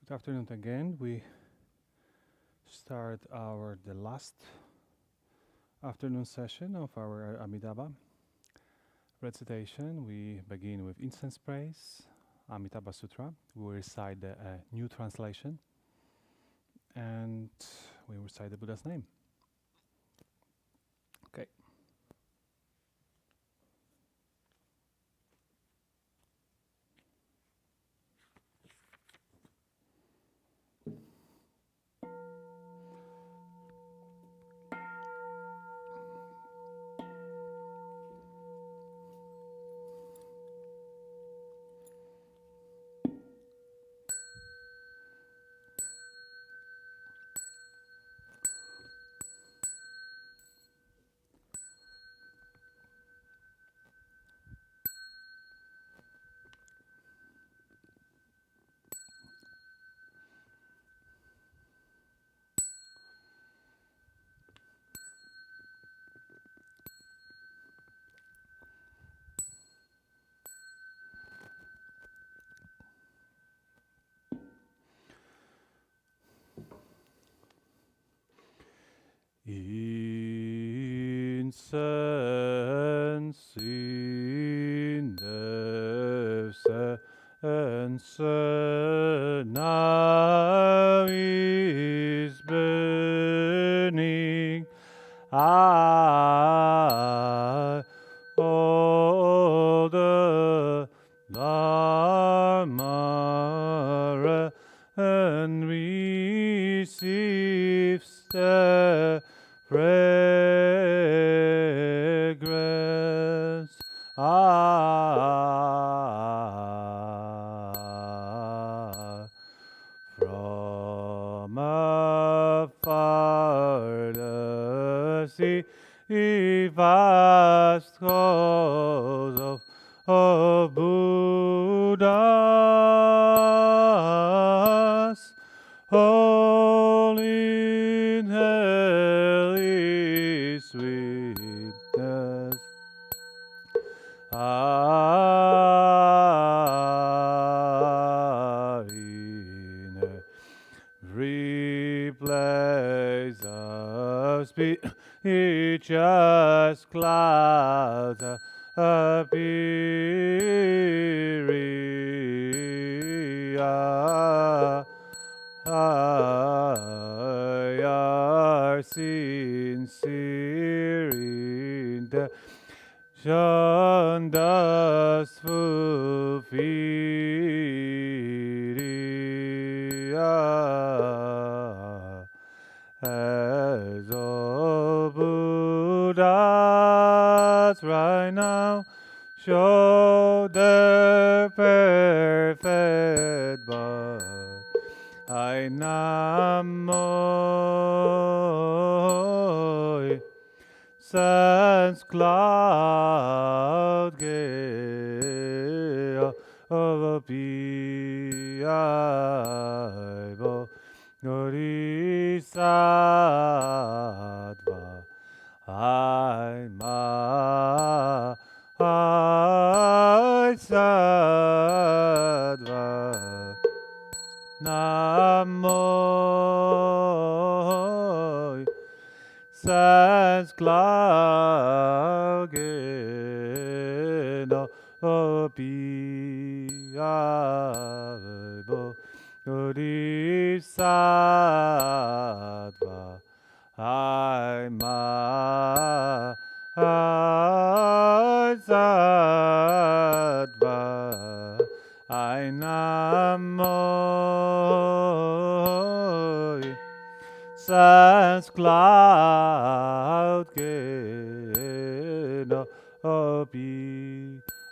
Good afternoon again. We start the last afternoon session of our Amitabha recitation. We begin with incense praise, Amitabha Sutra. We will recite the new translation and we will recite the Buddha's name. Okay. Incense in the sense now is burning. All the Dharma and receives the fragrance. From afar the sea vast cause of Buddhas, all in hell sweetness. In every place of speeches clouds appearing. Are sincere intention does fulfill. As all Buddhas right now show their perfect birth, I Namo sense cloud gale of Piaibo Bodhisattva I ma sattva Namo sense cloud geno Piaibo Bodhisattva I ma sattva I Namo sense cloud geno Piaibo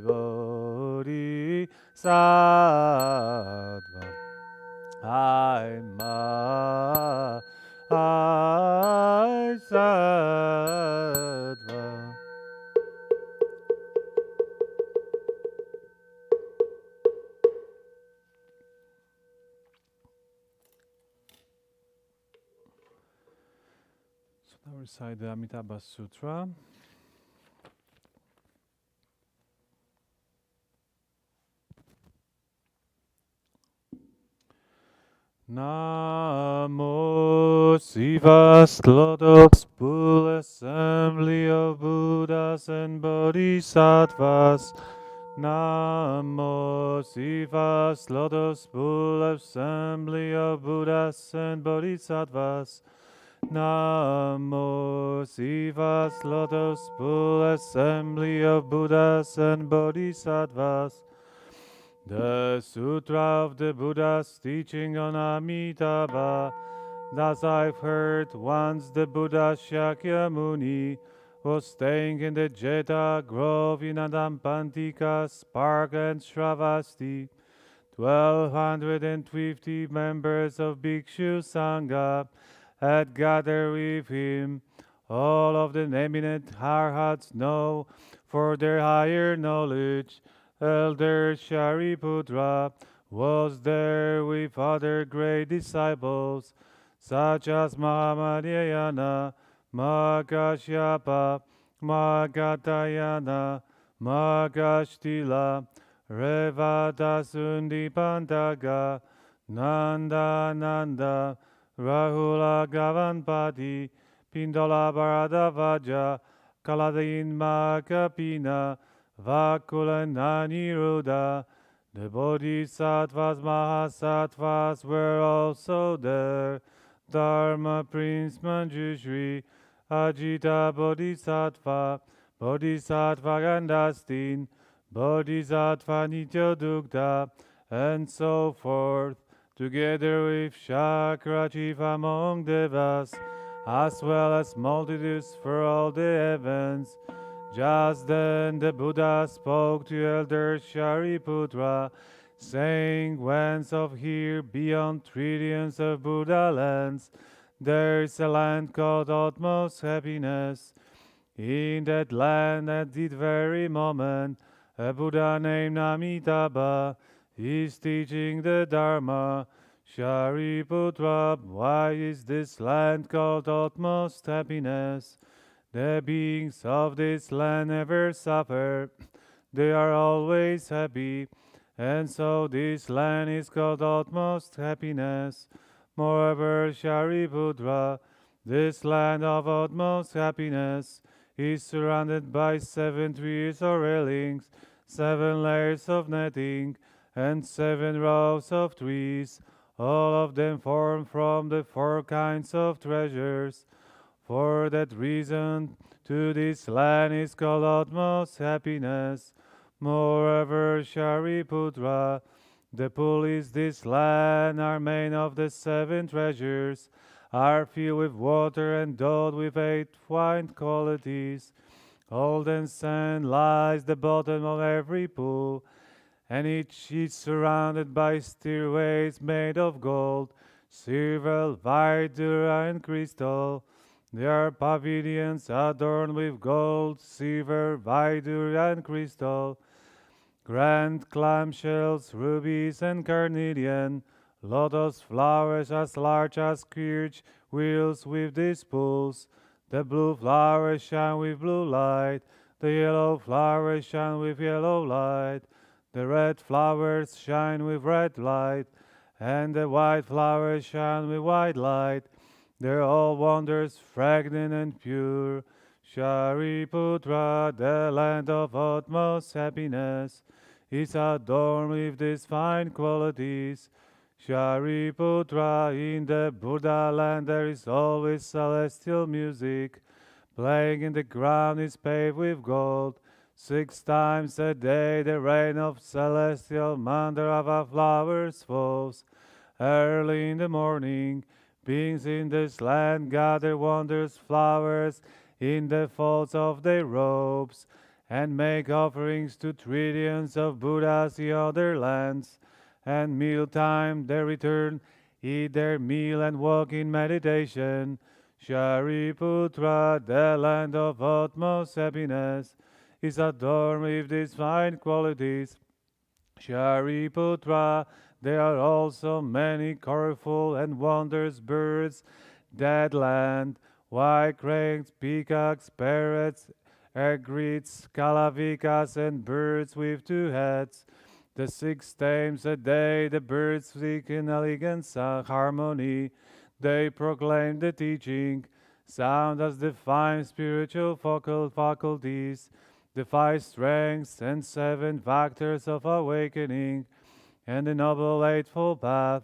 Bodhisattva I ma sattva. So now recite the Amitabha Sutra. Namo Sivas Lotus Bull Assembly of Buddhas and Bodhisattvas. Namo Sivas Lotus Bull Assembly of Buddhas and Bodhisattvas. Namo Sivas Lotus Bull Assembly of Buddhas and Bodhisattvas. The Sutra of the Buddha's teaching on Amitabha. Thus I've heard once the Buddha Shakyamuni was staying in the Jeta Grove in Adampantika's park and Shravasti. 1,250 members of Bhikshu Sangha had gathered with him. All of the eminent arhats know for their higher knowledge. Elder Shariputra was there with other great disciples, such as Mahamadhyayana, Mahakashyapa, Mahagatayana, Mahakashtila, Revata Sundipantaga, Nanda Nanda, Rahula Gavanpati, Pindola Bharadavaja, Kaladin Mahakapina, Vakula Naniruddha. The Bodhisattvas, Mahasattvas were also there. Dharma Prince Manjushri, Ajita Bodhisattva, Bodhisattva Gandastin, Bodhisattva Nityodukta, and so forth, together with Shakra chief among Devas, as well as multitudes for all the heavens. Just then the Buddha spoke to Elder Shariputra, saying, "Whence of here beyond trillions of Buddha lands, there is a land called utmost happiness. In that land at this very moment, a Buddha named Amitabha is teaching the Dharma. Shariputra, why is this land called utmost happiness? The beings of this land never suffer, they are always happy, and so this land is called utmost happiness. Moreover, Shariputra, this land of utmost happiness is surrounded by 7 trees or railings, 7 layers of netting, and 7 rows of trees, all of them formed from the 4 kinds of treasures. For that reason, to this land is called utmost happiness. Moreover, Shariputra, the pools this land are made of the 7 treasures, are filled with water and dotted with 8 fine qualities. Golden sand lies the bottom of every pool, and each is surrounded by stairways made of gold, silver, vydura, and crystal. There are pavilions adorned with gold, silver, vydura, and crystal, grand clamshells, rubies, and carnelian, lotus flowers as large as carriage wheels with these pools. The blue flowers shine with blue light, the yellow flowers shine with yellow light, the red flowers shine with red light, and the white flowers shine with white light. They're all wonders, fragrant and pure. Shariputra, the land of utmost happiness, is adorned with these fine qualities. Shariputra, in the Buddha land there is always celestial music. Playing in the ground is paved with gold. 6 times a day the rain of celestial Mandarava flowers falls. Early in the morning, beings in this land gather wondrous flowers in the folds of their robes, and make offerings to trillions of Buddhas in other lands. And mealtime they return, eat their meal, and walk in meditation. Shariputra, the land of utmost happiness, is adorned with these fine qualities. Shariputra, there are also many colorful and wondrous birds. That land, white cranes, peacocks, parrots, egrets, calavikas, and birds with 2 heads. The 6 times a day the birds seek in elegance and harmony. They proclaim the teaching, sound as the five spiritual faculties, the 5 strengths and 7 factors of awakening, and the Noble Eightfold Path.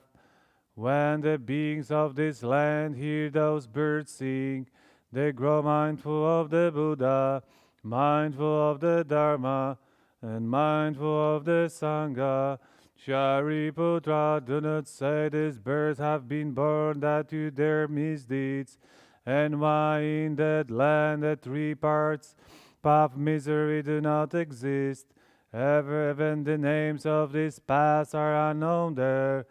When the beings of this land hear those birds sing, they grow mindful of the Buddha, mindful of the Dharma, and mindful of the Sangha. Shariputra, do not say these birds have been born that to their misdeeds, and why in that land the 3 parts of misery do not exist. Even the names of these paths are unknown there.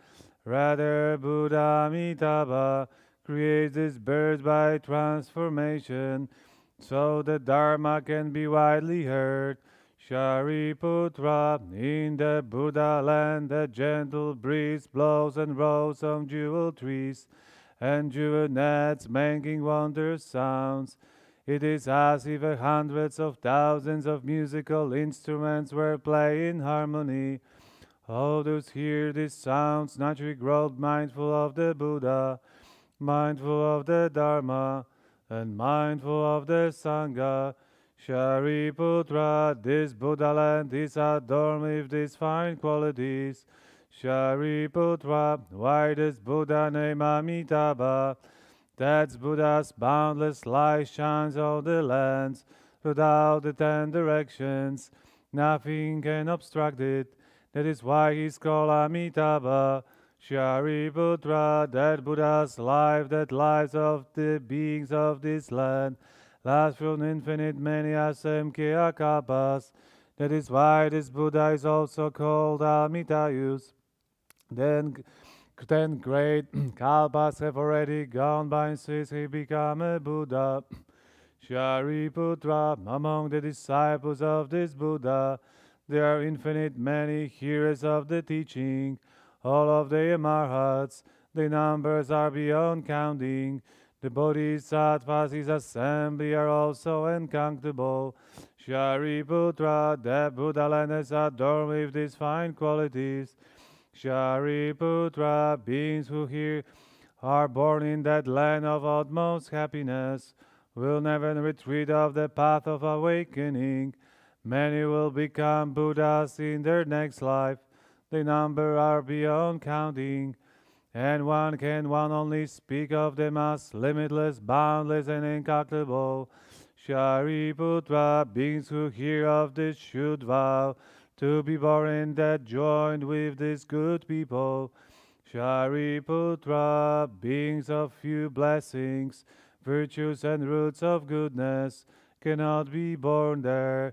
Rather, Buddha Amitabha creates these birds by transformation, so the Dharma can be widely heard. Shariputra, in the Buddha land, the gentle breeze blows and rolls on jewel trees, and jewel nets making wondrous sounds. It is as if hundreds of thousands of musical instruments were playing in harmony. All those hear these sounds naturally grow mindful of the Buddha, mindful of the Dharma, and mindful of the Sangha. Shariputra, this Buddha land is adorned with these fine qualities. Shariputra, why does Buddha name Amitabha? That's Buddha's boundless light shines on the lands, throughout the 10 directions. Nothing can obstruct it. That is why he's called Amitabha. Shariputra, that Buddha's life, that lives of the beings of this land, lasts from infinite many asamkhya kalpas. That is why this Buddha is also called Amitayus. Then 10 great kalpas have already gone by since he became a Buddha. Shariputra, among the disciples of this Buddha, there are infinite many hearers of the teaching, all of the Amarhats. The numbers are beyond counting. The Bodhisattvas, his assembly, are also uncountable. Shariputra, the Buddha land is adorned with these fine qualities. Shariputra, beings who here are born in that land of utmost happiness, will never retreat off the path of awakening. Many will become Buddhas in their next life. The number are beyond counting, and one only speak of them as limitless, boundless, and incalculable. Shariputra, beings who hear of this should vow to be born in that joined with these good people. Shariputra, beings of few blessings, virtues and roots of goodness, cannot be born there.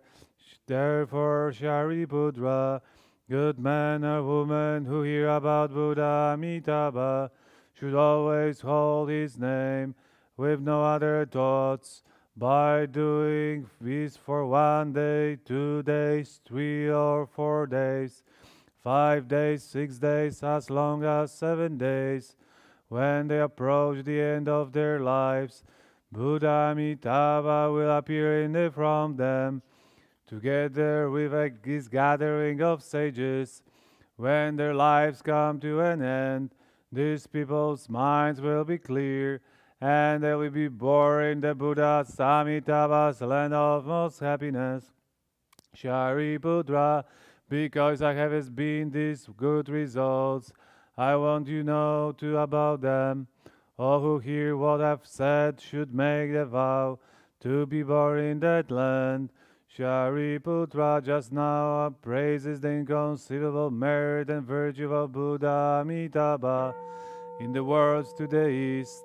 Therefore, Shariputra, good man or woman who hear about Buddha Amitabha, should always hold his name with no other thoughts, by doing this for 1 day, 2 days, 3 or 4 days, 5 days, 6 days, as long as 7 days. When they approach the end of their lives, Buddha Amitabha will appear from them, together with this gathering of sages. When their lives come to an end, these people's minds will be clear, and they will be born in the Buddha's Amitabha's land of most happiness. Shariputra, because I have been these good results, I want you know too about them. All who hear what I've said should make the vow to be born in that land. Shariputra just now praises the inconceivable merit and virtue of Buddha Amitabha. In the worlds to the east,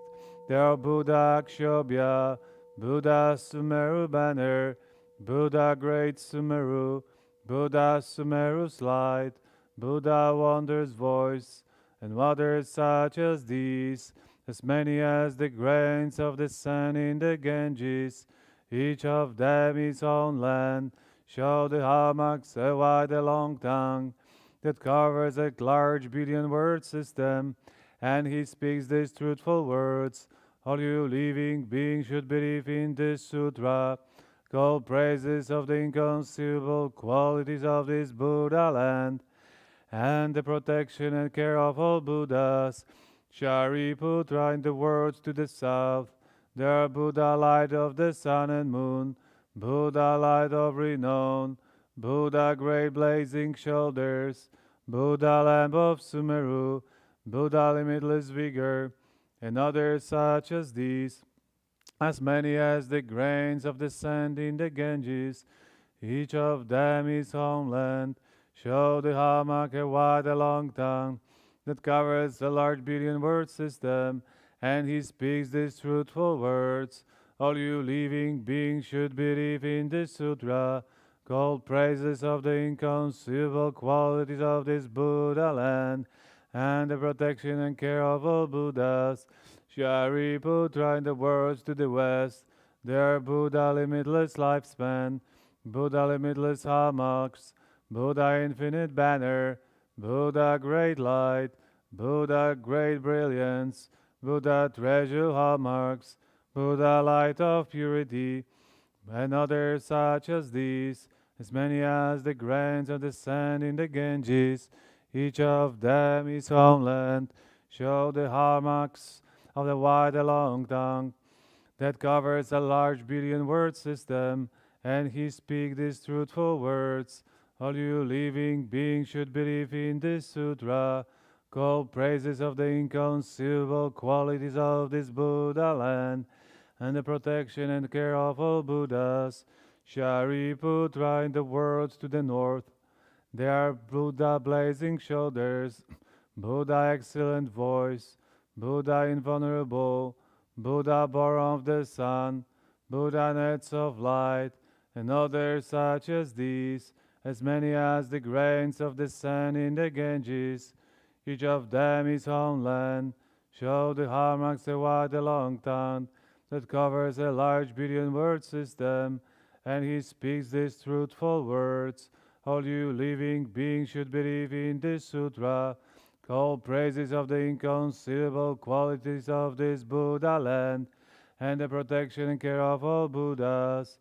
there are Buddha Akshobhya, Buddha Sumeru Banner, Buddha Great Sumeru, Buddha Sumeru's Light, Buddha Wonders Voice, and others such as these, as many as the grains of the sand in the Ganges, each of them his own land. Show the hammocks a wide, a long tongue that covers a large billion-word system, and he speaks these truthful words. All you living beings should believe in this sutra, called praises of the inconceivable qualities of this Buddha land. and the protection and care of all Buddhas. Shariputra, in the worlds to the south, there Buddha light of the sun and moon, Buddha light of renown, Buddha great blazing shoulders, Buddha lamp of Sumeru, Buddha limitless vigor, and others such as these, as many as the grains of the sand in the Ganges, each of them is homeland. Show the hammock a wide a long tongue that covers a large billion word system, and he speaks these truthful words. All you living beings should believe in this sutra, called praises of the inconceivable qualities of this Buddha land, and the protection and care of all Buddhas. Shariputra, in the worlds to the west, their Buddha limitless lifespan, Buddha limitless hallmarks, Buddha infinite banner, Buddha great light, Buddha great brilliance, Buddha treasure hallmarks, Buddha light of purity, and others such as these, as many as the grains of the sand in the Ganges, each of them is homeland. Show the hallmarks of the wide and long tongue that covers a large billion word system, and he speaks these truthful words. All you living beings should believe in this sutra, called praises of the inconceivable qualities of this Buddha land, and the protection and care of all Buddhas. Shariputra, in the worlds to the north, there are Buddha blazing shoulders, Buddha excellent voice, Buddha invulnerable, Buddha born of the sun, Buddha nets of light, and others such as these, as many as the grains of the sand in the Ganges, each of them is homeland. Show the hallmarks a wide a long tongue that covers a large billion word system, and he speaks these truthful words. All you living beings should believe in this sutra, called praises of the inconceivable qualities of this Buddha land, and the protection and care of all Buddhas.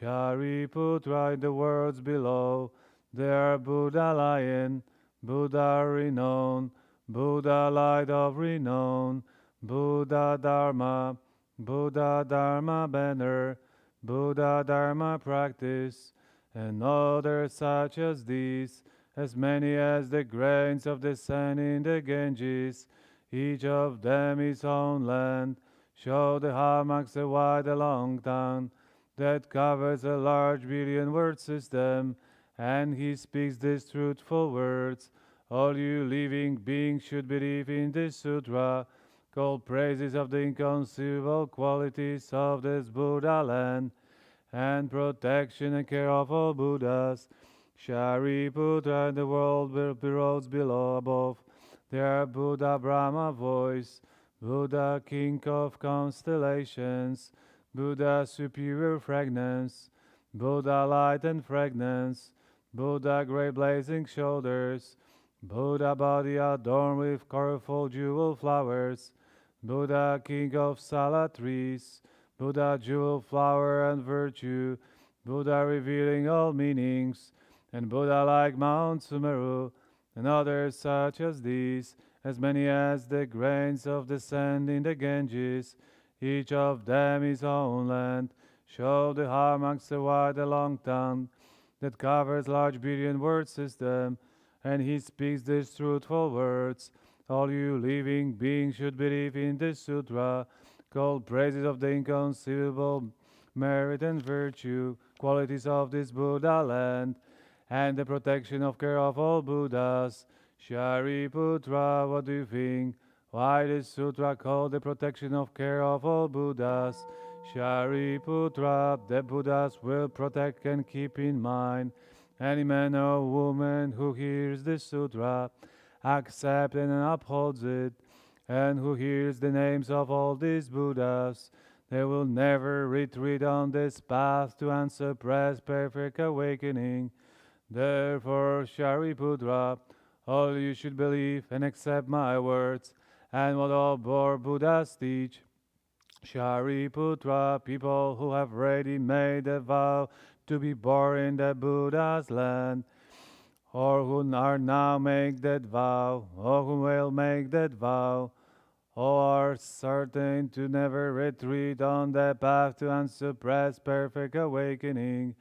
Shariputra, in the worlds below, there Buddha lion, Buddha renown, Buddha light of renown, Buddha Dharma, Buddha Dharma banner, Buddha Dharma practice, and others such as these, as many as the grains of the sand in the Ganges, each of them his own land. Show the hallmarks a wide a long tongue that covers a large billion word system, and he speaks these truthful words. All you living beings should believe in this sutra, called praises of the inconceivable qualities of this Buddha land, and protection and care of all Buddhas. Shariputra, in the world roads below above, there Buddha Brahma voice, Buddha king of constellations, Buddha superior fragrance, Buddha light and fragrance, Buddha great blazing shoulders, Buddha body adorned with colorful jewel flowers, Buddha king of salad trees, Buddha jewel flower and virtue, Buddha revealing all meanings, and Buddha like Mount Sumeru, and others such as these, as many as the grains of the sand in the Ganges, each of them his own land. Show the hallmarks a wide a long tongue that covers large billion word system, and he speaks these truthful words. All you living beings should believe in this sutra, called praises of the inconceivable merit and virtue, qualities of this Buddha land, and the protection of care of all Buddhas. Shariputra, what do you think? Why this sutra called the protection of care of all Buddhas? Shariputra, the Buddhas will protect and keep in mind any man or woman who hears this sutra, accepts and upholds it, and who hears the names of all these Buddhas. They will never retreat on this path to unsuppressed perfect awakening. Therefore, Shariputra, all you should believe and accept my words, and what all Buddhas teach. Shariputra, people who have already made a vow to be born in the Buddha's land, or who are now make that vow, or who will make that vow, or are certain to never retreat on the path to unsuppressed perfect awakening,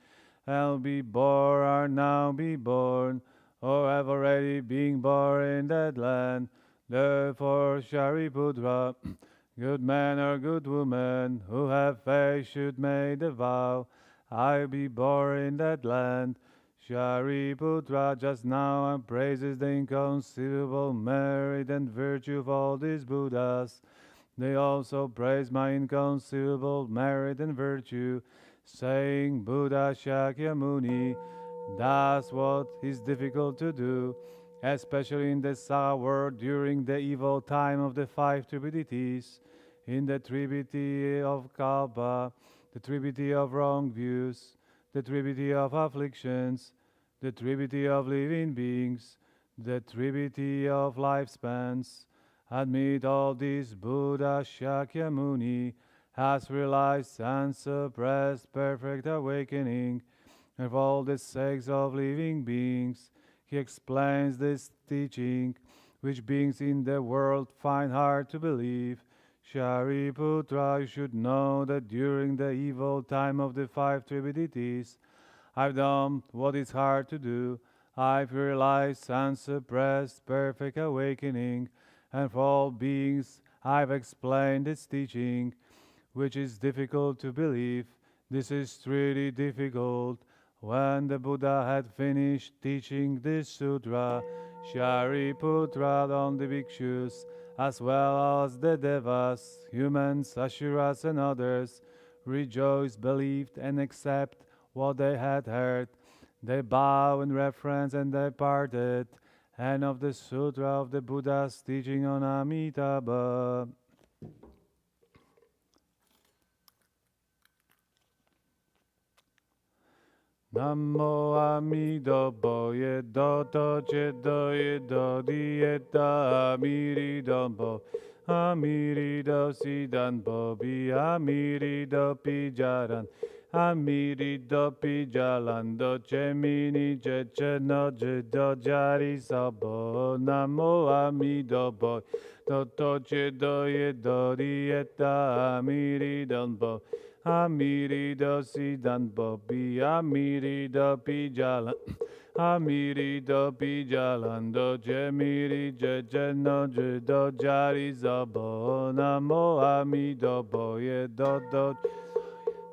and be born, are now be born, or have already been born in that land. Therefore, Shariputra, good man or good woman, who have faith should make the vow, I be born in that land. Shariputra just now praises the inconceivable merit and virtue of all these Buddhas. They also praise my inconceivable merit and virtue, saying, Buddha Shakyamuni does what is difficult to do, especially in this hour during the evil time of the five trividities, in the trivity of Kalpa, the trivity of wrong views, the trivity of afflictions, the trivity of living beings, the trivity of lifespans. Amid all these, Buddha Shakyamuni has realized and suppressed perfect awakening of all the sakes of living beings. He explains this teaching, which beings in the world find hard to believe. Shariputra, you should know that during the evil time of the five trividities, I've done what is hard to do. I've realized and suppressed perfect awakening, and for all beings I've explained its teaching, which is difficult to believe. This is really difficult. When the Buddha had finished teaching this sutra, Shariputra on the bhikshus, as well as the devas, humans, asuras, and others, rejoiced, believed, and accepted what they had heard. They bowed in reverence and departed. And of the sutra of the Buddha's teaching on Amitabha. Namo Amitabha Yedo Chedo Yedo Dieta Amiridombo Amirido Sidanbo Bi Amirido Pijaran Amirido Pijalando Cemini Ceceno Jedo Jari Sabo Namo Amitabha Toto Chedo Yedo Dieta Amiridombo Amirido Sidanbo Bi Amirido Pijalan Amirido Pijalando Jemiri Jejeno Jedo Jari Zabo Namo Amidobo Yedodo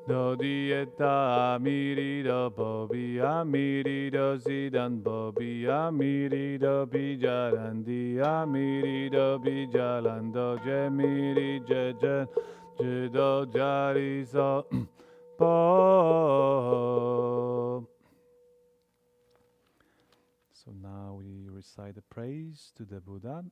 Do Dieta Amirido Bobi Amirido Sidan Bobi Amirido Pijalandi Amirido Pijalando Jemiri Jejen Jedo Jari So Po. So now we recite the praise to the Buddha.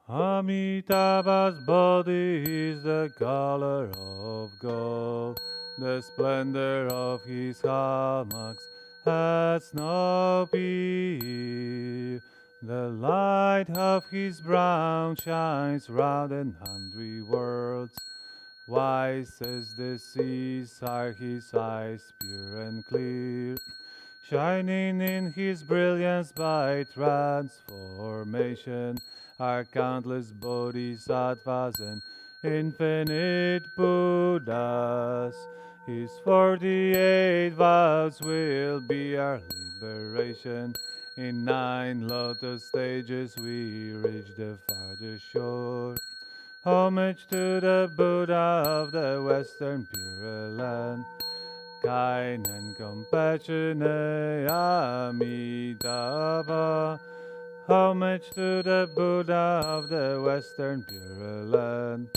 Amitabha's body is the color of gold, the splendor of his hallmarks has no peer. The light of his brow shines round 100 worlds. Wise as the seas are his eyes, pure and clear, shining in his brilliance by transformation are countless bodhisattvas and infinite Buddhas. His 48 vows will be our liberation. In 9 lotus stages we reach the farthest shore. Homage to the Buddha of the Western Pure Land, kind and compassionate Amitabha. Homage to the Buddha of the Western Pure Land,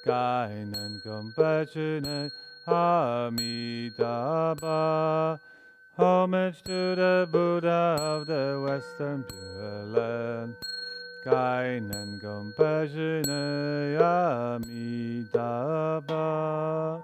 kind and compassionate Amitabha. Homage to the Buddha of the Western Pure Land, kind and compassionate Amitabha.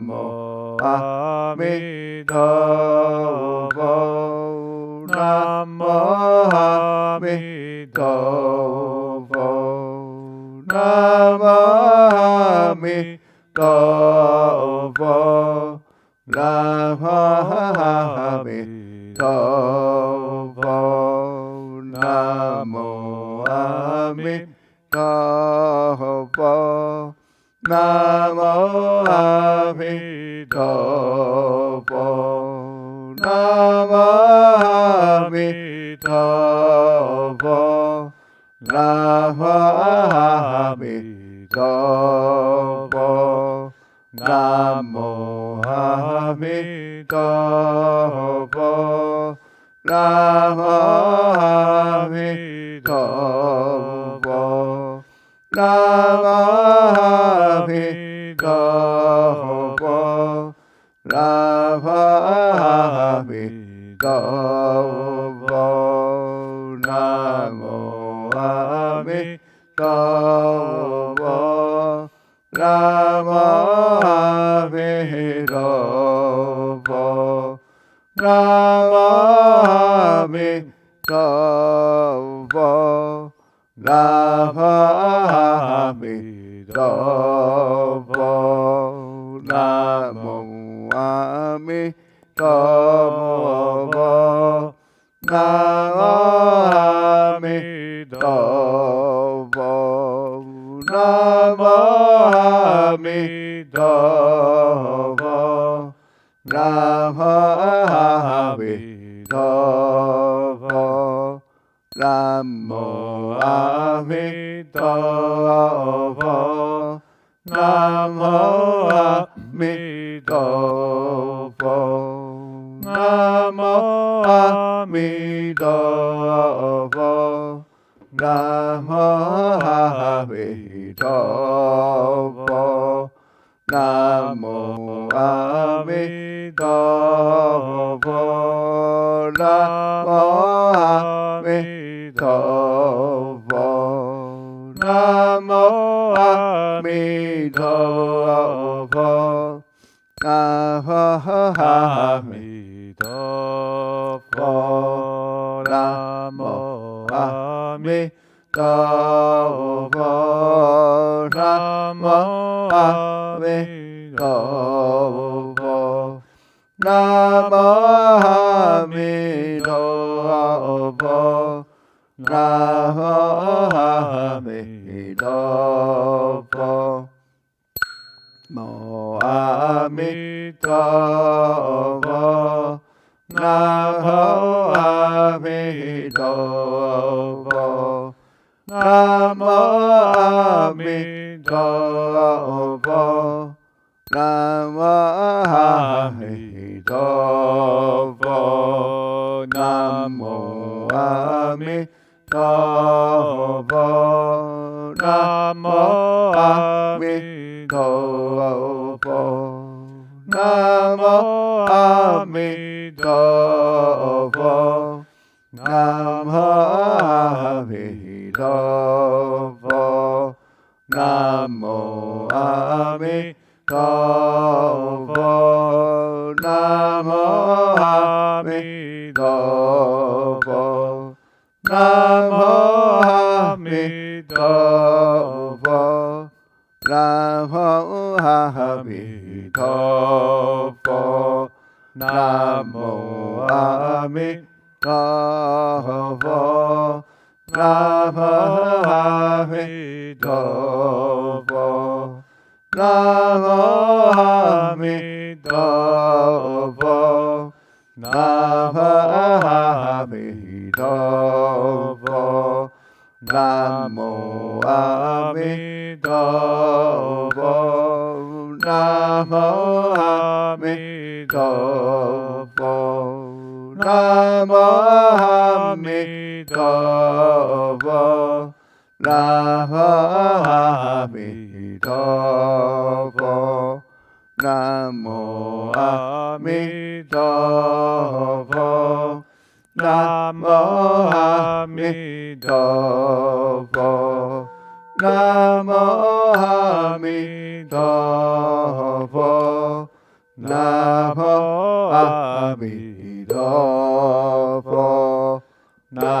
Namo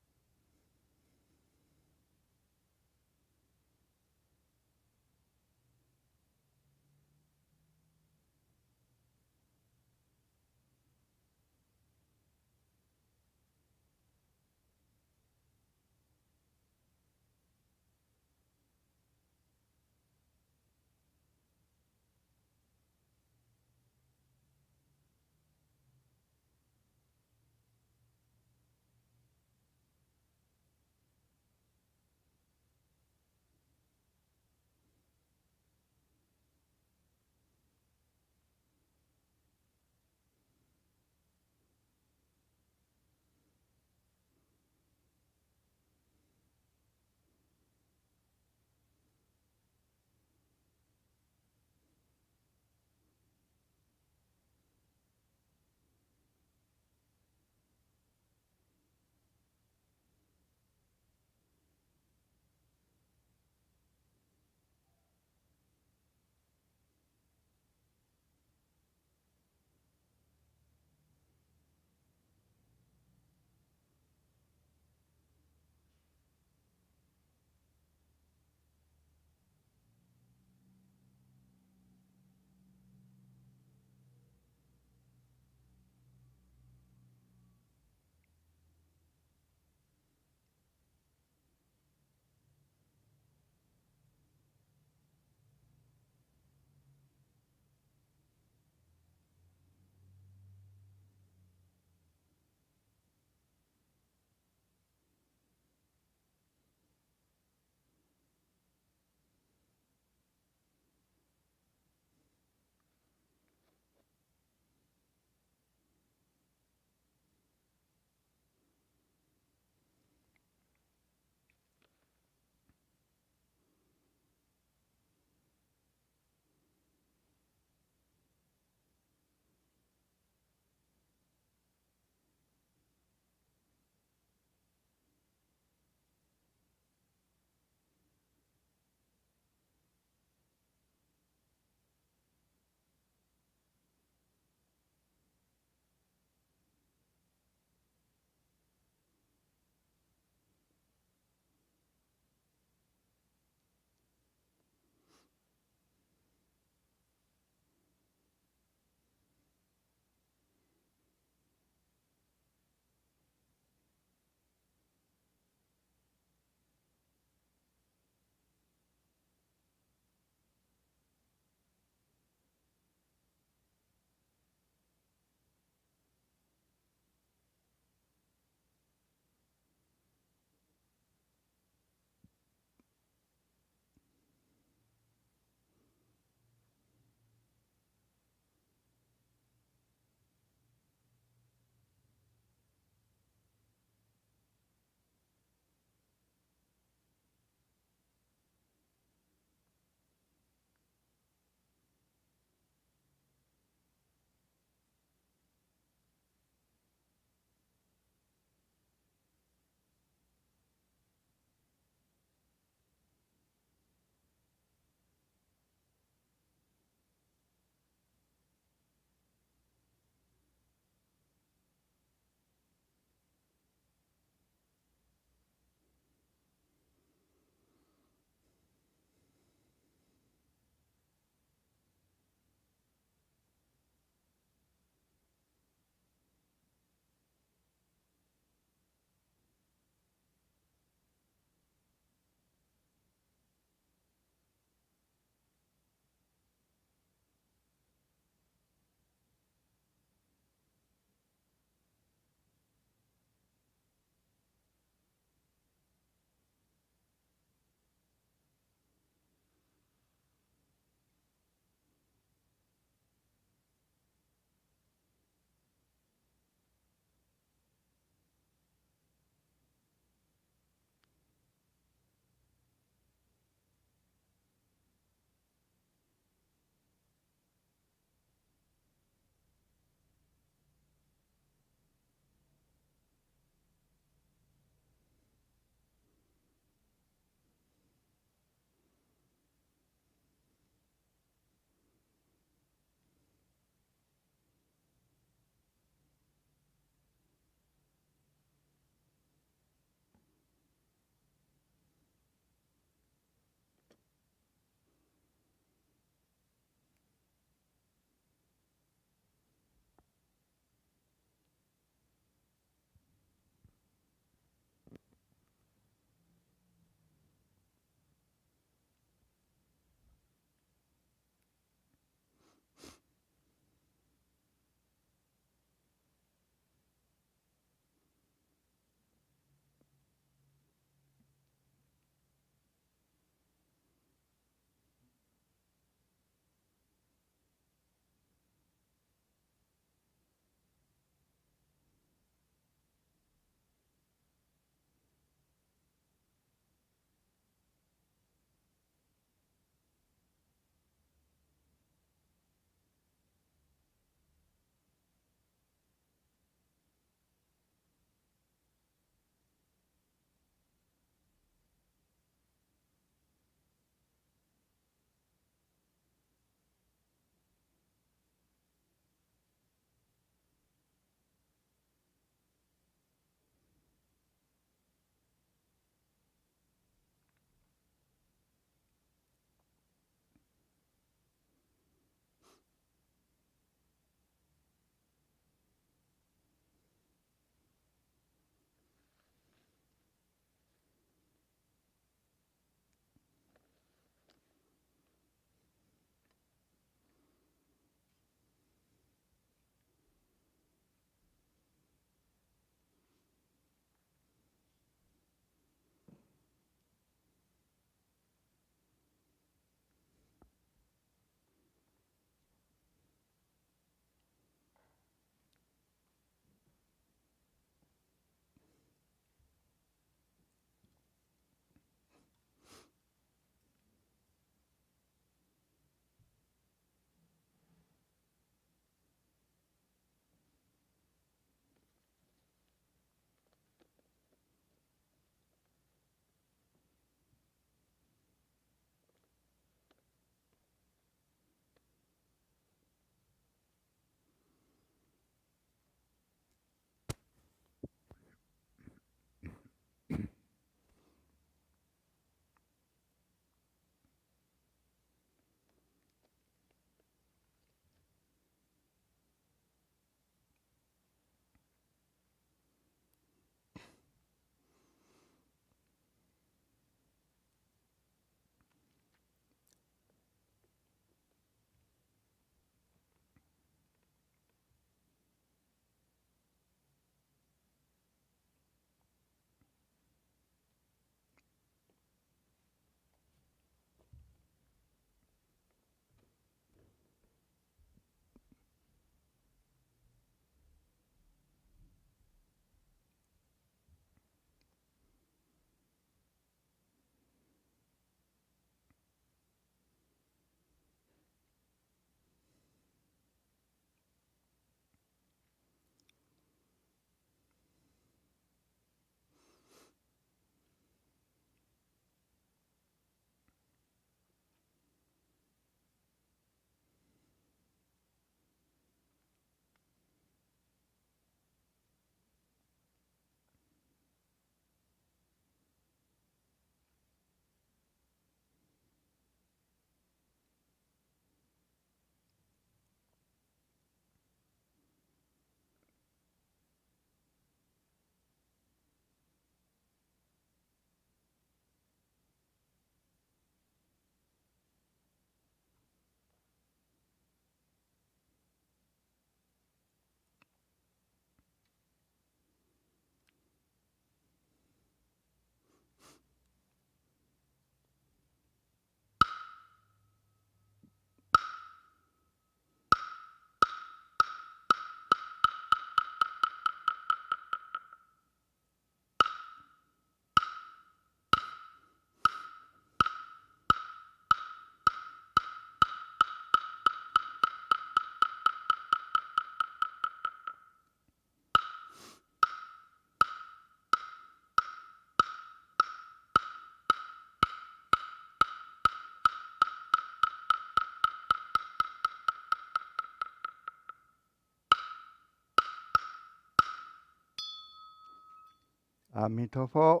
阿弥陀佛。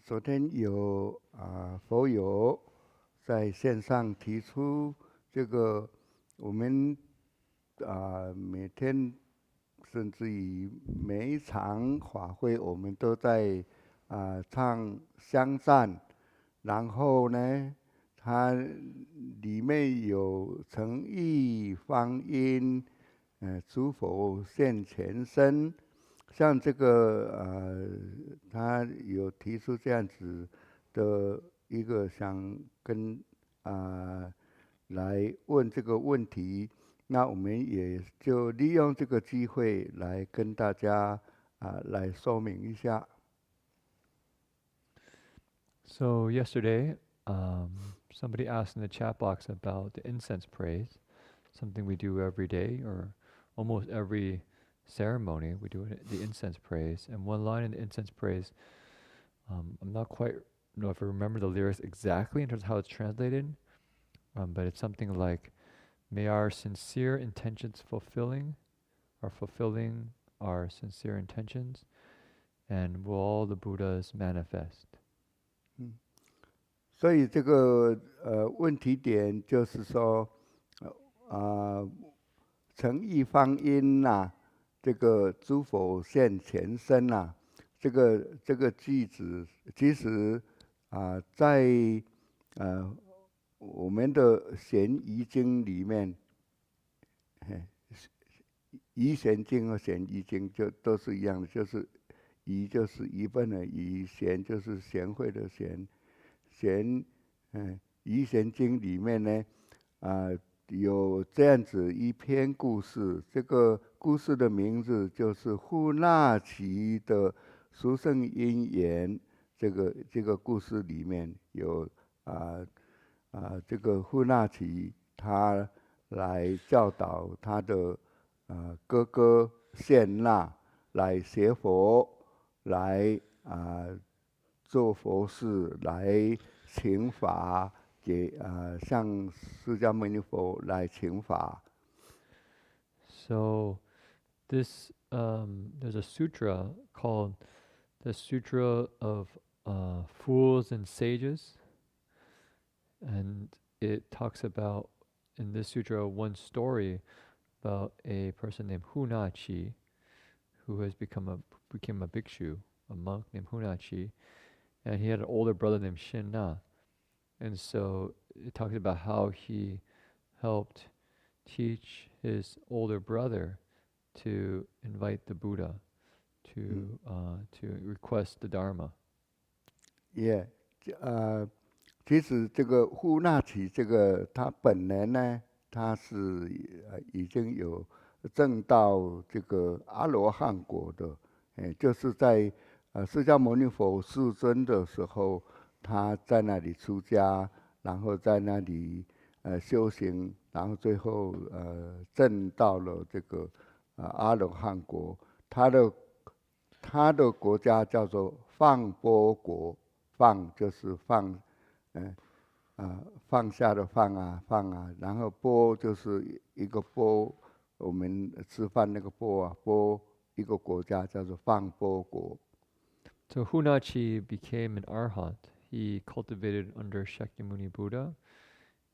昨天有佛友在线上提出这个，我们每天甚至于每一场法会，我们都在唱香赞，然后呢，它里面有诚意方音，诸佛现前身。像这个他有提出这样子的一个想跟来问这个问题，那我们也就利用这个机会来跟大家来说明一下。So yesterday, somebody asked in the chat box about the incense praise, something we do every day or almost every ceremony. We do the incense praise, and one line in the incense praise, I'm not quite know if I remember the lyrics exactly in terms of how it's translated, but it's something like, "May our sincere intentions fulfilling our sincere intentions, and will all the Buddhas manifest." 所以这个问题点就是说，诚意方音呐，这个诸佛现前身呐，这个句子，其实在我们的玄疑经里面，疑玄经和玄疑经就都是一样的，就是疑就是疑问的疑，玄就是贤惠的贤，疑玄经里面呢，有这样子一篇故事，这个故事的名字就是呼纳奇的殊胜因缘。这个故事里面有这个呼纳奇他来教导他的哥哥谢那来学佛，来做佛事，来请法给向释迦牟尼佛来请法。So this there's a sutra called the Sutra of Fools and Sages, and it talks about in this sutra one story about a person named Hunachi, who has became a bhikshu, a monk named Hunachi, and he had an older brother named Shinna, and so it talks about how he helped teach his older brother to invite the Buddha to request the Dharma. 其实这个呼纳奇这个他本人呢，他是已经有证到这个阿罗汉果的，就是在释迦牟尼佛世尊的时候，他在那里出家，然后在那里修行，然后最后证到了这个阿罗汉国。他的国家叫做放波国，放就是放，放下的放啊，然后波就是一个波，我们吃饭那个波啊，波一个国家叫做放波国。So Hunachi became an arhat. He cultivated under Shakyamuni Buddha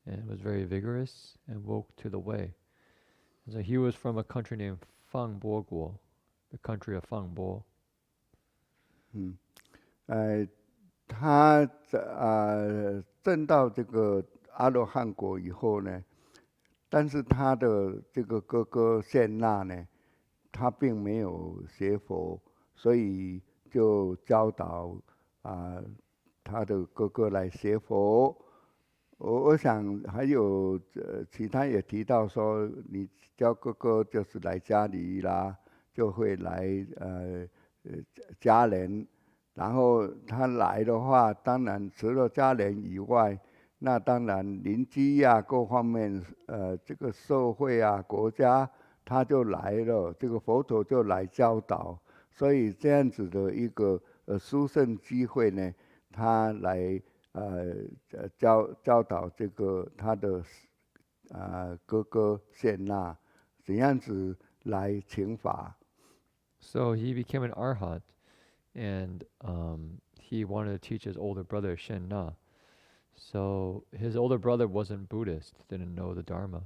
and was very vigorous and woke to the way. So he was from a country named Fangbo Guo, the country of Fangbo. 他证到这个阿罗汉果以后呢，但是他的这个哥哥谢那呢，他并没有学佛，所以就教导他的哥哥来学佛。我想还有其他也提到说，你教哥哥就是来家里啦，就会来家人。然后他来的话，当然除了家人以外，那当然邻居呀，各方面这个社会啊，国家他就来了，这个佛陀就来教导，所以这样子的一个殊胜机会呢，他来教导这个他的哥哥谢那怎样子来请法。So he became an arhat, and he wanted to teach his older brother Shen Na. So his older brother wasn't Buddhist, didn't know the Dharma,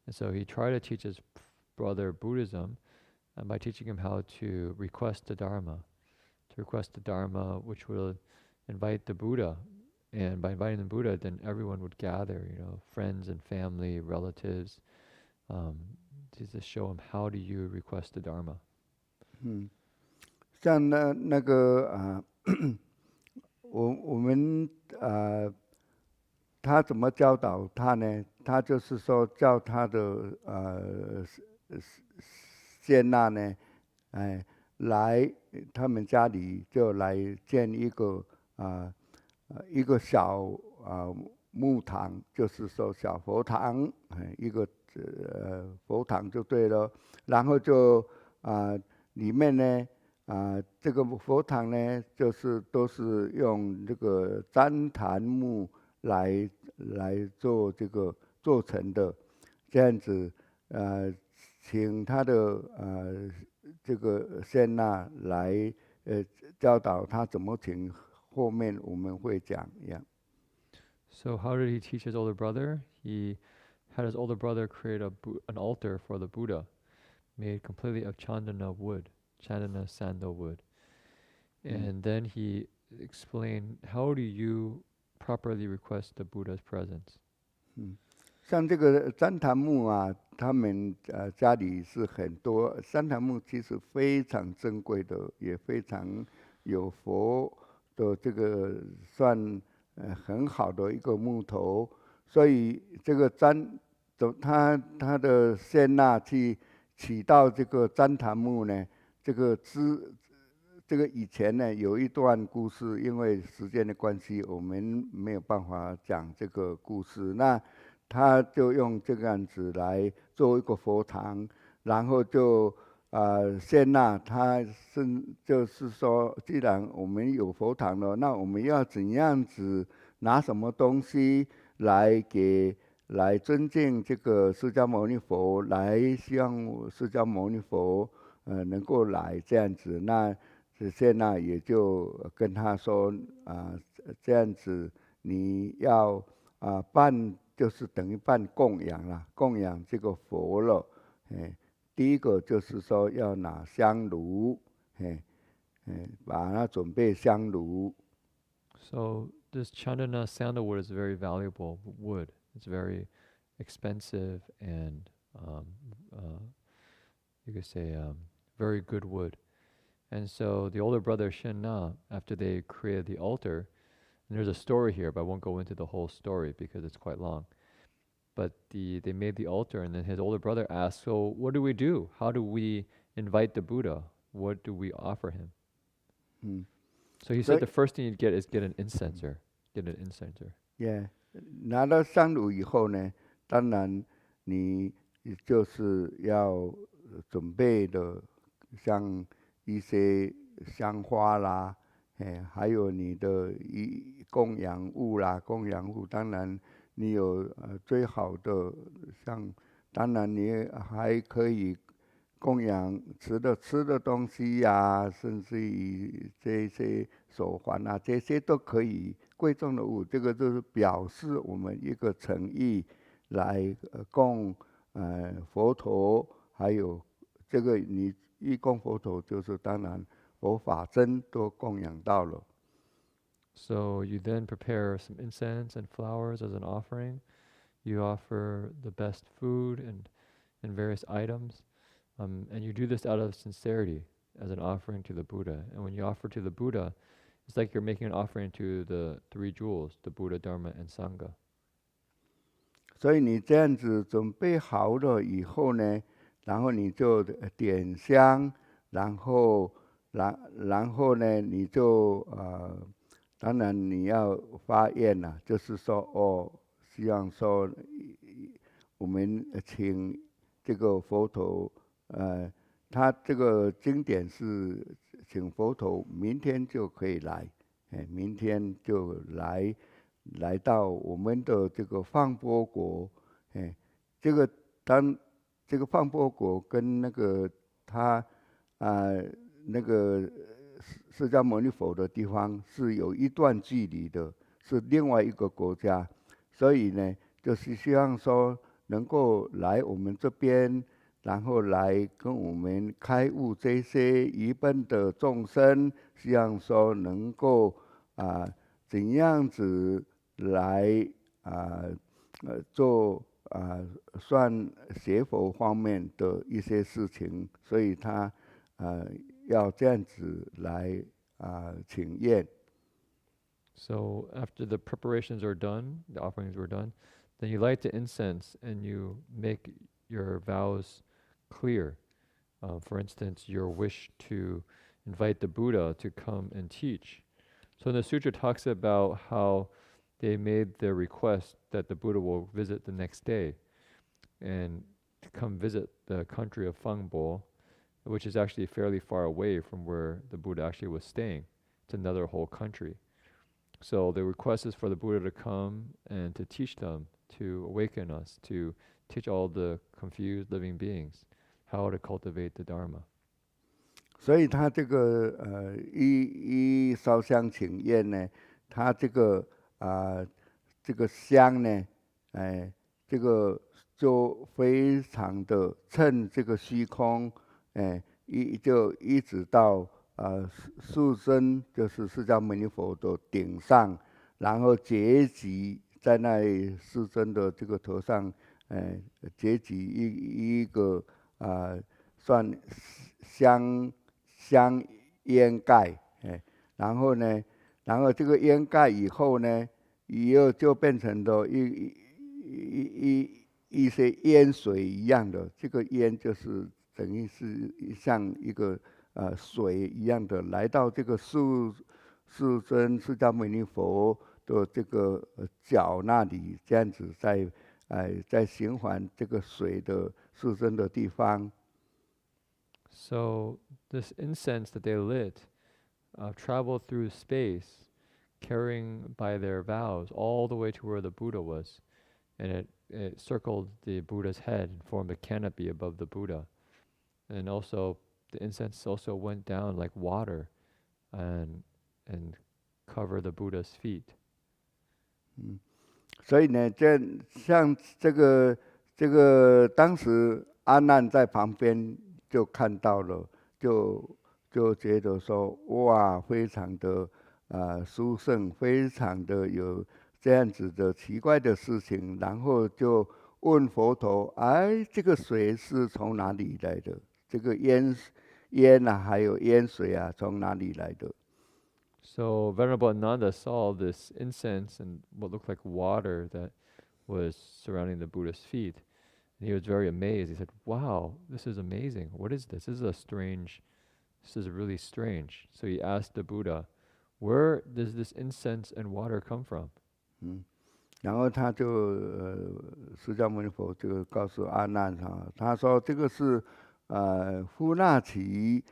and so he tried to teach his brother Buddhism, and by teaching him how to request the Dharma, which will invite the Buddha. And by inviting the Buddha, then everyone would gather, friends and family, relatives, um, to just show him how do you request the Dharma. 像那个我们他怎么教导他呢？他就是说叫他的仙娜呢，来他们家里就来建一个小木堂，就是说小佛堂，一个佛堂就对了。然后就里面呢这个佛堂呢，就是都是用这个旃檀木来做这个做成的，这样子请他的这个仙娜来教导他怎么请，后面我们会讲一样。So how did he teach his older brother? He had his older brother create an altar for the Buddha, made completely of chandana wood, chandana sandalwood. And then he explained, how do you properly request the Buddha's presence? 像这个旃檀木啊，他们家里是很多旃檀木，其实非常珍贵的，也非常有佛的这个算很好的一个木头，所以这个他的仙娜去起到这个旃檀木呢，这个以前呢有一段故事，因为时间的关系，我们没有办法讲这个故事。那他就用这个样子来做一个佛堂，然后就仙娜他就是说，既然我们有佛堂了，那我们要怎样子拿什么东西来尊敬这个释迦牟尼佛，来希望释迦牟尼佛能够来这样子。那仙娜也就跟他说这样子你要办，就是等于办供养啦，供养这个佛了。第一个就是说要拿香炉，把它准备香炉。So this chandana sandalwood is very valuable wood. It's very expensive and you could say very good wood. And so the older brother Shen Na, after they created the altar, and there's a story here, but I won't go into the whole story because it's quite long. But they made the altar, and then his older brother asked, so what do we do? How do we invite the Buddha? What do we offer him? So he said the first thing you'd get is get an incenser. Yeah， 拿到香炉以后呢，当然你就是要准备的像一些香花啦，还有你的供养物啦，供养物当然你有最好的，像当然你还可以供养吃的东西呀，甚至于这些手环啊，这些都可以贵重的物，这个就是表示我们一个诚意来供佛陀，还有这个你一供佛陀，就是当然佛法真都供养到了。So you then prepare some incense and flowers as an offering. You offer the best food and various items. And you do this out of sincerity as an offering to the Buddha. And when you offer to the Buddha, it's like you're making an offering to the three jewels, the Buddha, Dharma, and Sangha. 所以你这样子准备好了以后呢，然后你就点香，然后呢，你就当然你要发愿啦，就是说希望说我们请这个佛陀，他这个经典是请佛陀明天就可以来，明天就来到我们的这个放波国，这个这个放波国跟那个他那个释迦牟尼佛的地方是有一段距离的，是另外一个国家，所以呢，就是希望说能够来我们这边，然后来跟我们开悟这些愚笨的众生，希望说能够怎样子来做算学佛方面的一些事情，所以他要这样子来请愿。So after the preparations are done, the offerings were done, then you light the incense and you make your vows clear. For instance, your wish to invite the Buddha to come and teach. So the sutra talks about how they made their request that the Buddha will visit the next day and to come visit the country of Fangbo, which is actually fairly far away from where the Buddha actually was staying. It's another whole country. So the request is for the Buddha to come and to teach them, to awaken us, to teach all the confused living beings how to cultivate the Dharma. 所以他这个一烧香请愿呢，他这个这个香呢，这个就非常的趁这个虚空，一直到树身就是释迦牟尼佛的顶上，然后结集在那树身的这个头上，结集一个算香烟盖，然后呢，然后这个烟盖以后呢，以后就变成了一些烟水一样的，这个烟就是等于是像一个水一样的，来到这个世尊释迦牟尼佛的这个脚那里，这样子在循环这个水的世尊的地方。So this incense that they lit traveled through space, carrying by their vows all the way to where the Buddha was, and it circled the Buddha's head and formed a canopy above the Buddha. And also, the incense also went down like water, and covered the Buddha's feet. 所以呢，像这个当时阿难在旁边就看到了，就觉得说哇，非常的殊胜，非常的有这样子的奇怪的事情，然后就问佛陀：哎，这个水是从哪里来的？这个烟啊，还有烟水啊，从哪里来的？ So Venerable Ananda saw this incense and what looked like water that was surrounding the Buddha's feet. And he was very amazed. He said, "Wow, this is amazing. What is this? This is really strange." So he asked the Buddha, "Where does this incense and water come from?" 然后他就释迦牟尼佛就告诉阿难他说这个是呼那奇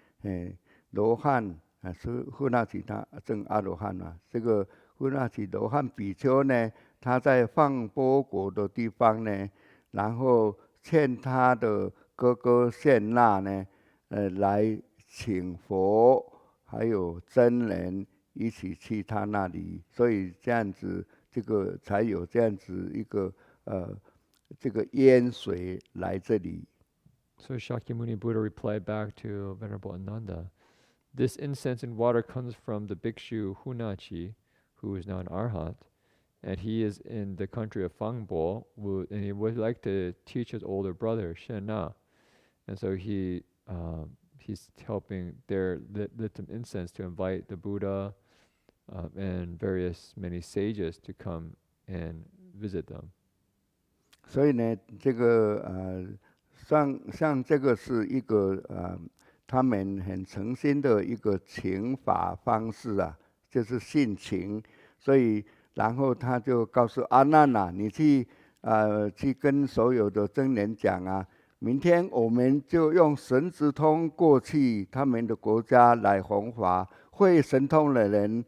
罗汉是呼那奇他证阿罗汉嘛，这个呼那奇罗汉比丘呢，他在放波国的地方呢，然后劝他的哥哥献那呢，来请佛还有真人一起去他那里，所以这样子。这个才有这样子一个这个烟水来这里。So Shakyamuni Buddha replied back to Venerable Ananda, "This incense and water comes from the bhikshu Hunachi, who is now an arhat, and he is in the country of Fangbo, and he would like to teach his older brother Shena, and so he's helping lit some incense to invite the Buddha." And many sages to come and visit them. 所以呢，这个像这个是一个他们很诚心的一个请法方式啊，就是信请。所以然后他就告诉阿难啊，你去跟所有的僧人讲啊，明天我们就用神之通过去他们的国家来弘法，会神通的人。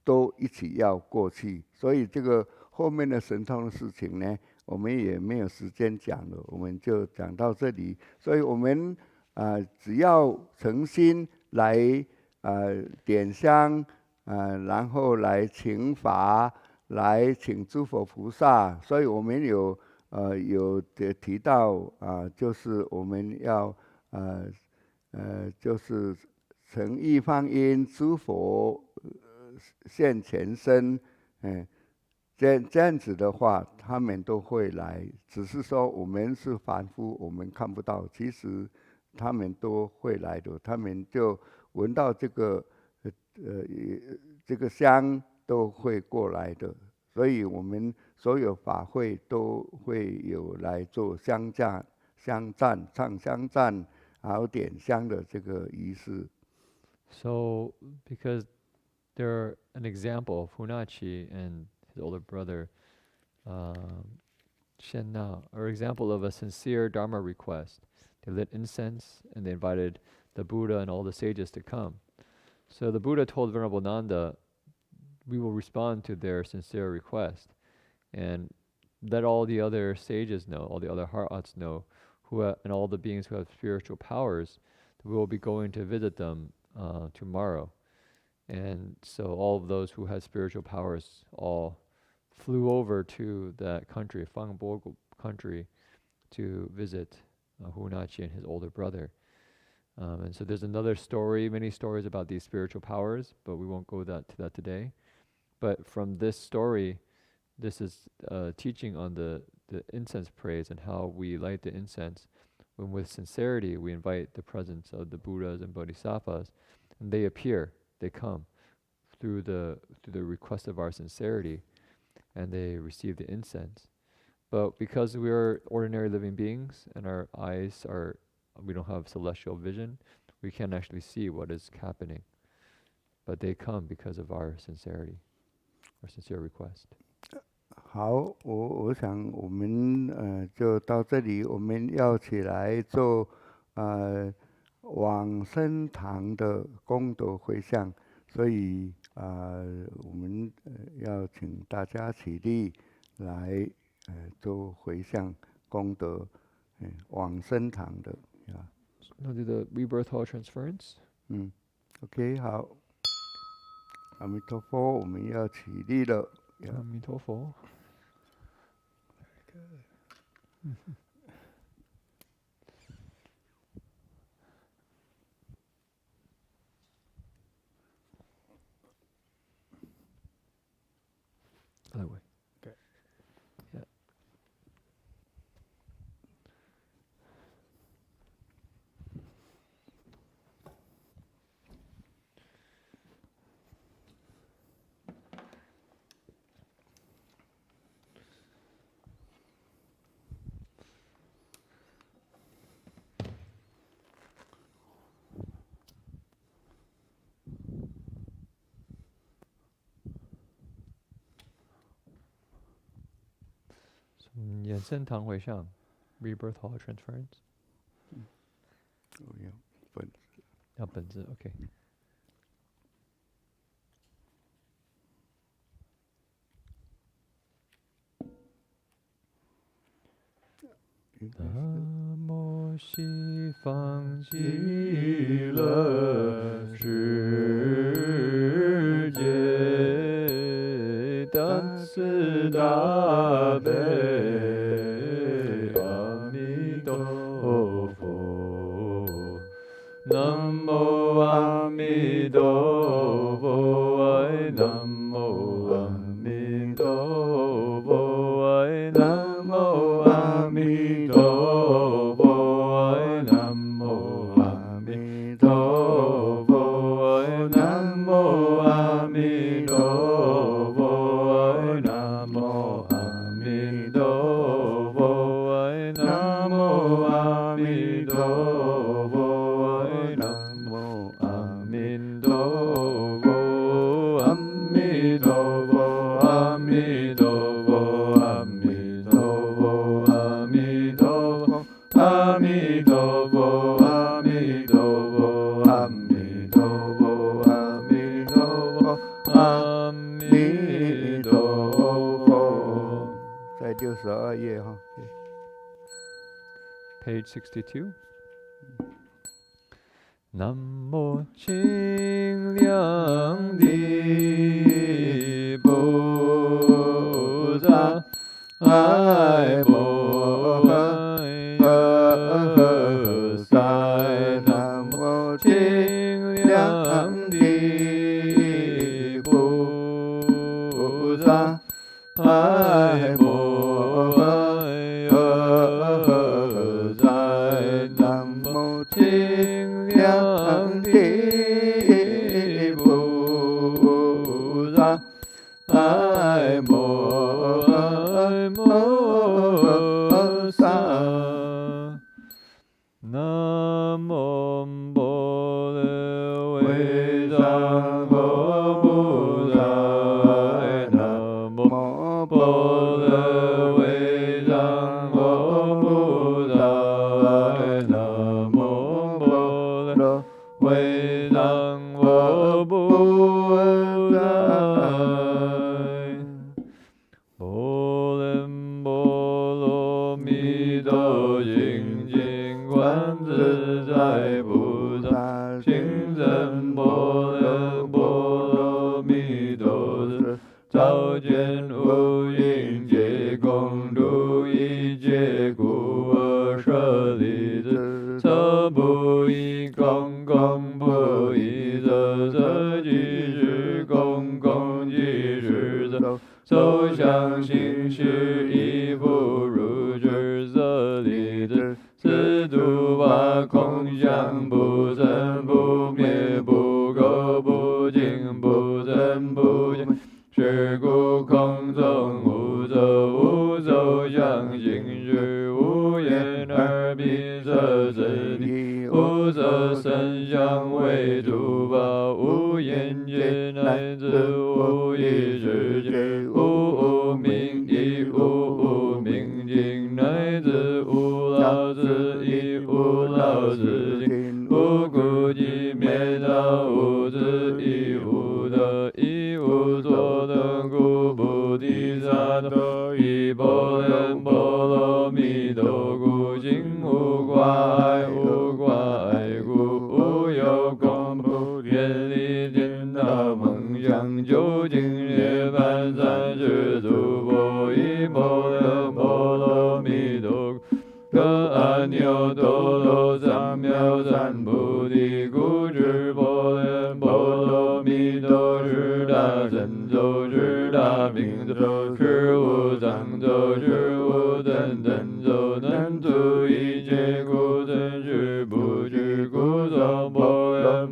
都一起要过去，所以这个后面的神通的事情呢，我们也没有时间讲了，我们就讲到这里。所以我们只要诚心来点香然后来请法，来请诸佛菩萨，所以我们有提到就是我们要就是诚意放音，诸佛现前身，这样子的话，他们都会来。只是说我们是凡夫，我们看不到，其实他们都会来的。他们就闻到这个这个香，都会过来的。所以我们所有法会都会有来做香赞、唱香赞，还有点香的这个仪式。So, because they're an example of Hunachi and his older brother Shen Na are an example of a sincere Dharma request. They lit incense and they invited the Buddha and all the sages to come. So the Buddha told Venerable Nanda, we will respond to their sincere request and let all the other sages know, all the other Harats know, and all the beings who have spiritual powers, that we will be going to visit them tomorrow. And so all of those who had spiritual powers all flew over to that country, Fangbo country, to visit Hunachi and his older brother. And so there's another story, many stories about these spiritual powers, but we won't go to that today. But from this story, this is teaching on the incense praise and how we light the incense when with sincerity we invite the presence of the Buddhas and Bodhisattvas, and they appear, they come through the request of our sincerity, and they receive the incense. But because we are ordinary living beings and our eyes we don't have celestial vision, we can't actually see what is happening. But they come because of our sincerity, our sincere request. 好，我想我们就到这里，我们要起来做往生堂的功德回向，所以我们要请大家起立来做回向功德，往生堂的呀。Now do the rebirth hall transference. OK， 好，阿弥陀佛，我们要起立了。阿弥陀佛。Other way. Okay. Yeah. Yansen Tang Hui Shang, rebirth hall transference. Oh yeah, but. 要本子 OK。南无西方极乐世界，大慈大悲阿弥陀佛，南无阿弥陀佛，南无阿弥陀佛，南无阿弥陀佛，南无阿弥陀佛，南无阿弥陀佛，南无阿弥陀佛，南无阿弥陀佛，南无阿弥陀佛，阿弥陀佛，阿弥陀佛，阿弥陀佛，阿弥陀佛，阿弥陀佛，阿弥陀佛，阿弥陀佛，阿弥陀佛，阿弥陀佛。在62页哈。Page 62. 南无清凉的菩萨，爱菩萨，南无清凉的菩萨，爱菩萨，南无清凉的菩萨，爱菩萨，南无般若威藏佛菩萨，南无般若威藏佛菩萨，南无般若威藏佛菩萨。波罗蜜多心经观自在菩萨，行深般若蜜多时，照见五蕴皆空，度一切苦厄舍利子，色不异空，空不异色，色即是空，空即是色，受想行识亦复如是，舍利子，此度法空相不生不灭，不垢不净，不增不减，是故空中无色，无受想行识，无眼耳鼻舌身意，无色声香味触法，无眼界乃至无意识界，无明亦无明尽，乃至无老死亦无老死尽，无苦集灭道，无智亦无得，亦无所得故，菩提萨埵依般若蜜多故，心无挂碍，无挂碍故，无有恐怖，远离颠倒梦想，究竟涅槃三世诸佛，依般若蜜多故，得阿耨多罗三藐三菩提，故知般若蜜多是大神咒，是大明咒，是无上咒，是无等等咒，能度一切苦，真实不虚，故说般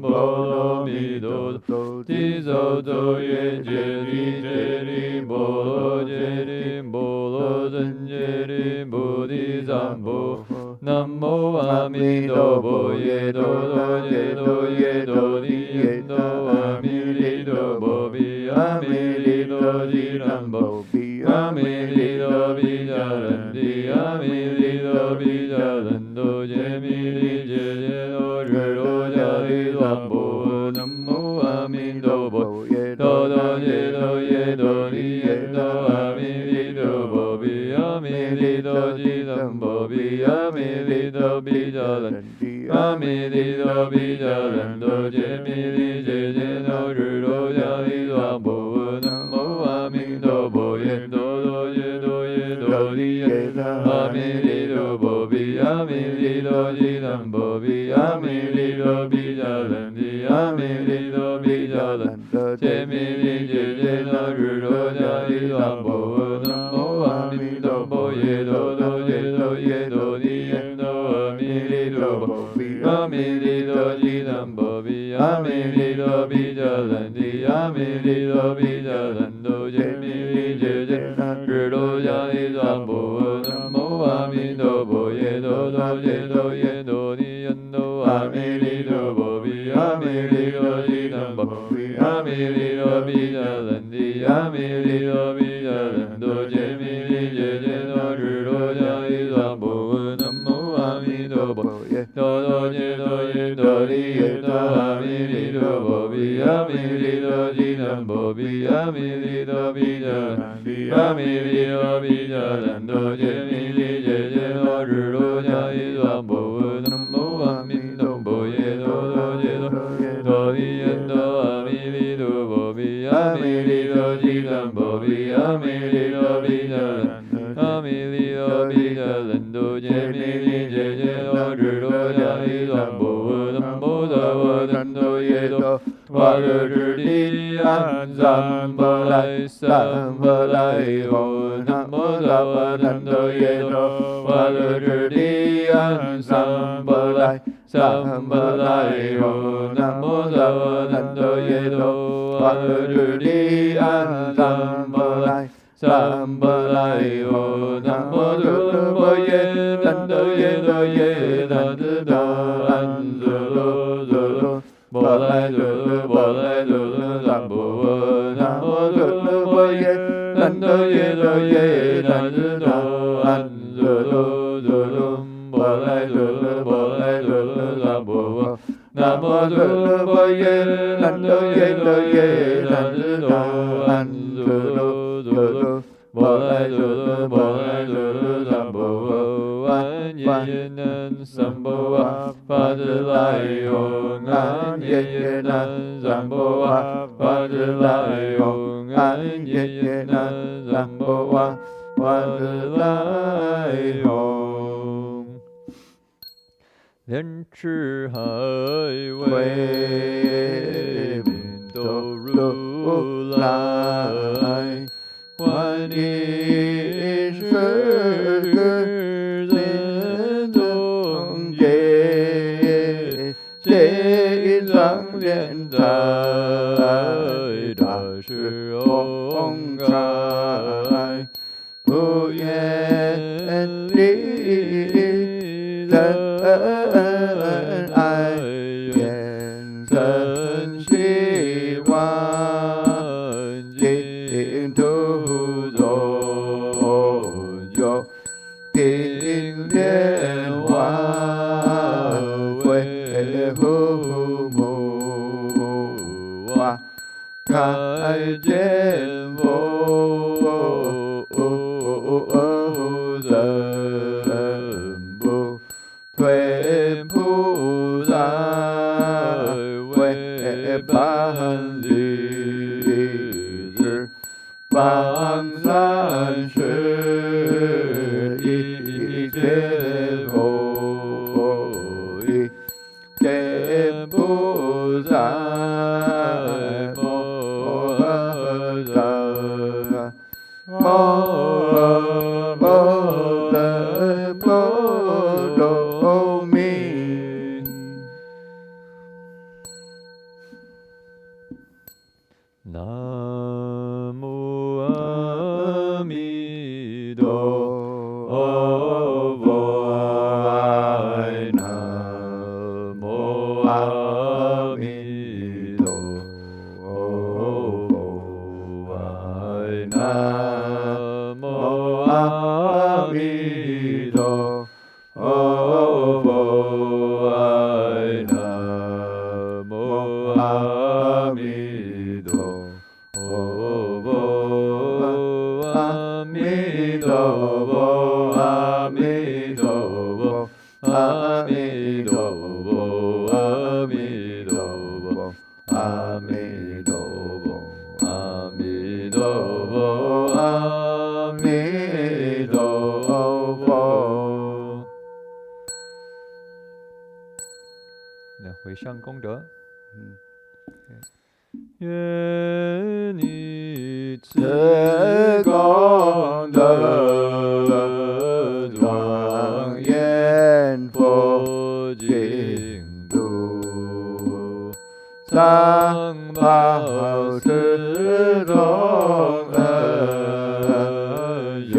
若蜜多咒，地首咒曰揭谛揭谛波罗揭谛波罗僧揭谛菩提萨婆诃。南无阿弥陀佛，耶多多耶多耶多尼耶多阿弥利多波比阿弥利多吉兰波比阿弥利多比迦兰提阿弥利多比迦兰多揭弥利揭揭多日多迦利桑波。南无阿弥陀佛，耶多多耶多耶多尼耶多阿弥利多波比阿弥利多吉兰波比阿弥利多比迦兰提阿弥利多比迦兰多揭弥利揭揭多日多迦利桑波。南无阿弥陀佛，耶多多耶多耶多尼耶多阿弥利多波比阿弥利多吉兰波比阿弥利多比迦兰提阿弥利多比迦兰多揭弥利揭揭多日多迦利桑波。南无阿弥陀佛，耶多多耶多耶多尼耶多阿弥利多波比阿弥利多吉兰波比阿弥利多比迦兰提阿弥利多比迦兰多揭弥利揭揭日多迦利桑波。南无阿弥陀佛，耶多多耶多耶多尼耶多阿弥利多波比阿弥利多吉兰波比阿弥利多比迦兰提阿弥利多比迦兰多揭弥利揭揭多日多迦利桑波。南无阿弥陀佛，耶多多耶多耶多尼耶多阿弥利多波比阿弥利多吉兰波比阿弥利多比迦兰提阿弥利多比迦兰多揭弥利揭揭多日多迦利桑波。南无阿弥陀佛，耶多多吉南波比阿弥利多比达阿弥利多比达兰多杰弥利杰杰罗智多迦利南波南波达瓦南多耶多瓦勒智利安赞波来赞波来哟南波达瓦南多耶多瓦勒智利安赞波来赞波来哟南波达瓦南多耶多瓦勒智利安赞波来三波来哟，南无度波耶，南多耶多耶，南无多安嘟噜嘟噜，波来嘟噜波来嘟噜，南无南无度波耶，南多耶多耶，南无多安嘟噜嘟噜，波来嘟噜波来嘟噜，南无南无度波耶，南多耶多耶，南无多安嘟噜嘟噜。波来嘟噜波来嘟噜南无安耶南三波啊，法子来哟安耶南三波啊，法子来哟安耶南三波啊，法子来哟。莲池海为民都如来。观音是真宗界，戒藏莲台，大是翁开，不愿离人爱，愿生希望净土中有平莲花为父母啊，开见佛人不退菩萨为伴侣之方三世一切佛一切菩萨摩诃萨摩诃波罗蜜。南无阿弥陀佛，南无阿弥陀佛，南无阿弥陀佛，南无阿弥陀佛。阿弥陀佛，阿弥陀佛，阿弥陀佛，阿弥陀佛，阿弥陀佛，阿弥陀佛，阿弥陀佛。来回向功德。愿你此功德庄严佛净土，三宝四重恩，下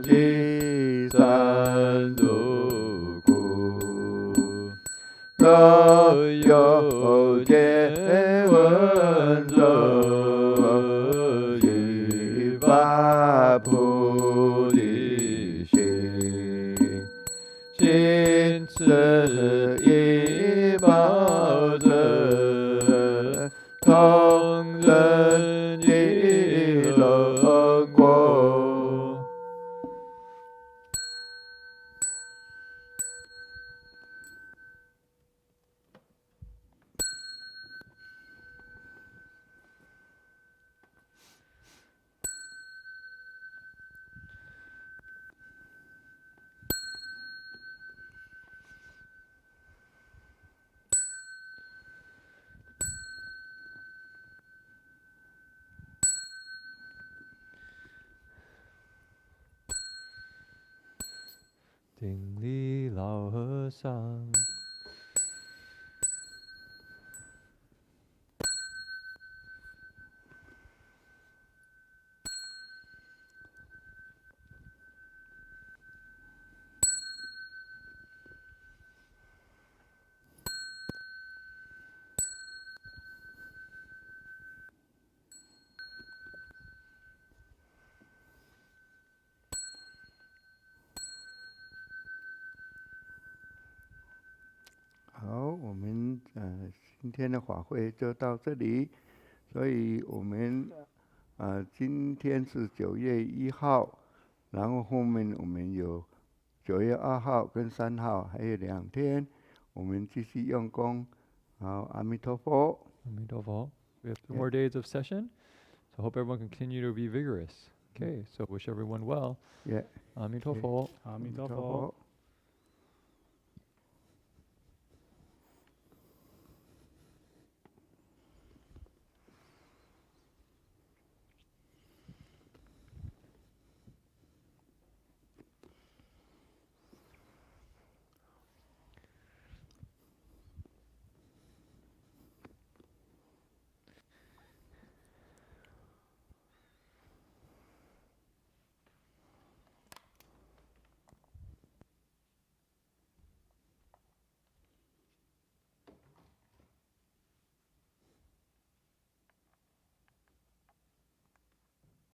济三途苦。若有见闻者，悉发菩提心，心持一宝珍，同人极乐国。顶礼老和尚。好，我们今天的法会就到这里，所以我们今天是9月1号，然后后面我们有9月2号跟3号，还有2天，我们继续用功。好，阿弥陀佛。阿弥陀佛。We have 2 Yeah. more days of session, so hope everyone can continue to be vigorous. Okay, so wish everyone well. Yeah. 阿弥陀 Okay. 佛。阿弥陀佛。